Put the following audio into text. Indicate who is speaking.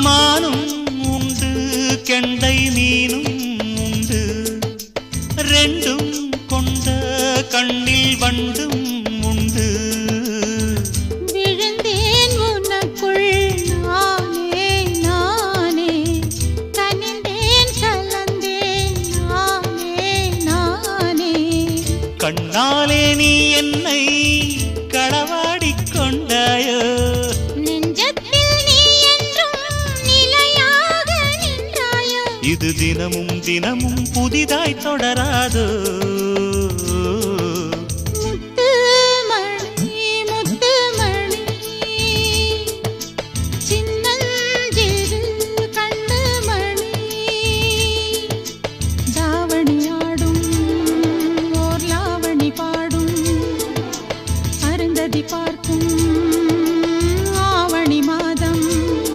Speaker 1: மானும் உண்டு கெண்டை மீனும் உண்டு ரெண்டும் கொண்ட கண்ணில் வண்டும் உண்டு
Speaker 2: விழுந்தேன் உனக்குள் நானே நானே கனிந்தேன் கலந்தேன் நானே நானே
Speaker 1: கண்ணாலே நீ என்னை களவாடிக் கொண்டாயோ
Speaker 2: நெஞ்சத்தில் நீ என்றும் நிலையாக நின்றாயோ
Speaker 1: இது தினமும் தினமும் புதிதாய் தொடராதோ